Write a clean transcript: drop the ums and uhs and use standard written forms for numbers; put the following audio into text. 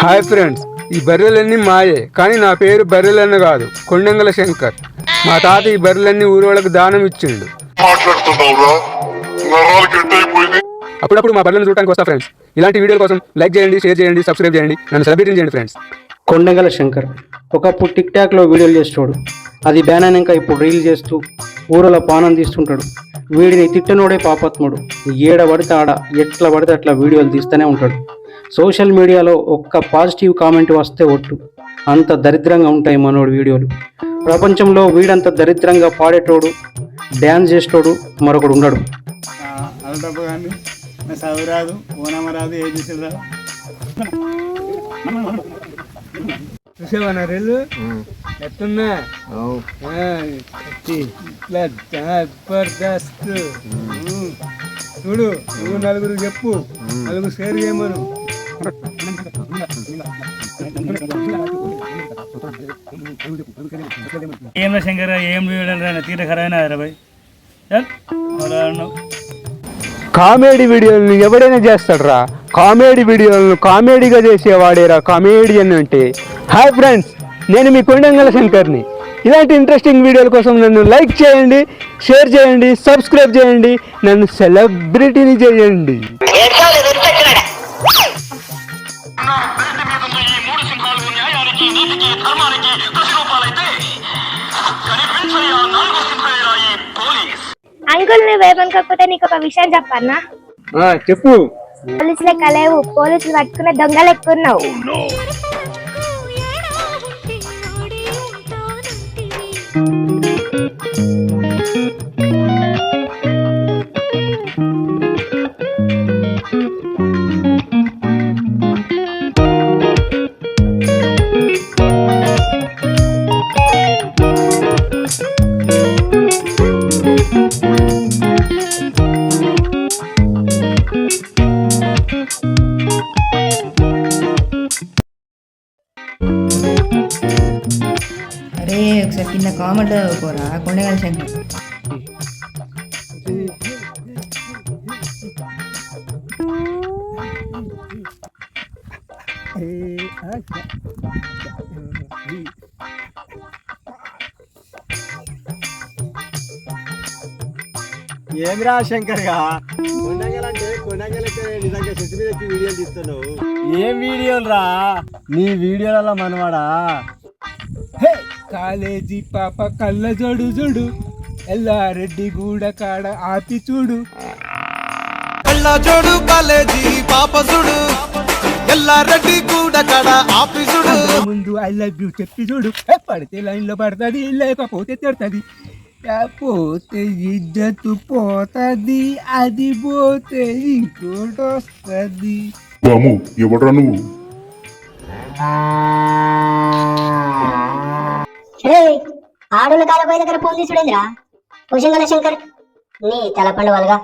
Hi friends, ఈ బర్రెలన్నీ మాయే, కానీ నా పేరు బర్రెలన్న కాదు, కొండంగల శంకర్. మా తాత ఈ బర్రెలన్నీ ఊరోళ్ళకి దానం ఇచ్చిండు. అప్పుడప్పుడు మా బర్రెలను చూడటానికి వస్తా ఫ్రెండ్స్. ఇలాంటి వీడియోల కోసం లైక్ చేయండి, షేర్ చేయండి, సబ్స్క్రైబ్ చేయండి, నన్ను సెలబ్రేట్ చేయండి ఫ్రెండ్స్. కొండంగల శంకర్ ఒకప్పుడు టిక్ టాక్లో వీడియోలు చేస్తాడు. అది బ్యాన్ అయినాక ఇప్పుడు రీల్ చేస్తూ ఊరలో పానం తీస్తుంటాడు. వీడిని తిట్టనోడే పాపాత్ముడు. ఏడ పడితే ఆడ, ఎట్లా పడితే అట్లా వీడియోలు తీస్తూనే ఉంటాడు. సోషల్ మీడియాలో ఒక్క పాజిటివ్ కామెంట్ వస్తే ఒట్టు, అంత దరిద్రంగా ఉంటాయి మనోడు వీడియోలు. ప్రపంచంలో వీడంత దరిద్రంగా పాడేటోడు, డ్యాన్స్ చేసేటోడు మరొకడు ఉండడు. చదువురాదు, ఓనమరాదు, ఏ చూసిరా చూసేవా రెల్లు ఎట్టున్నా జబర్దస్త్. చూడు, నువ్వు నలుగురు చెప్పు, నలుగురు షేర్ చేయమను. ఏం శంకర్ ఏం వీడాలి తీర ఖరైనా భయ్. కామెడీ వీడియోలను ఎవడైనా చేస్తాడురా. కామెడీ వీడియోలను కామెడీగా చేసేవాడేరా కామెడియన్ అంటే. హాయ్ ఫ్రెండ్స్, నేను మీ కొండంగల శంకర్ని. ఇలాంటి ఇంట్రెస్టింగ్ వీడియోల కోసం నన్ను లైక్ చేయండి, షేర్ చేయండి, సబ్స్క్రైబ్ చేయండి, నన్ను సెలబ్రిటీని చేయండి. అంకుల్, నువ్వేమనుకోకపోతే నీకు ఒక విషయం చెప్పన్నా? చెప్పు. పోలీసులు లెక్క లేవు, పోలీసులు పట్టుకునే దొంగలు ఎక్కున్నావు. అరే ఒకసారి కింద కామెంట్ చదువుకోరా కొండగల శంకర్. ఏమిరా శంకర్గా కొండగలంటే కొండగలకే నిజంగా చెట్టు మీద వీడియోలు తీస్తున్నావు. ఏం వీడియోలు రా నీ వీడియోలలో మనవాడా? కాలేజీ పాప కళ్ళ జోడు చూడు, ఎల్లారెడ్డి గూడ కాడ ఆపి చూడు. కళ్ళ జోడు కాలేజీ పాప చూడు, ఎల్లారెడ్డి గూడ కాడ ఆపి చూడు. ముందు ఐ లవ్ యూ చెప్పి చూడు. పడితే లైన్ లో పడుతుంది, లేకపోతే తిడుతుంది. పోతే ఇజ్జతు పోతుంది, అది పోతే ఇంకోటి వస్తుంది. ఎవడ్రా నువ్వు? ఆడున్న కాలపోయి దగ్గర ఫోన్ తీసుడేంద్రా? కొండంగల శంకర్ నీ తలపండు వాళ్ళగా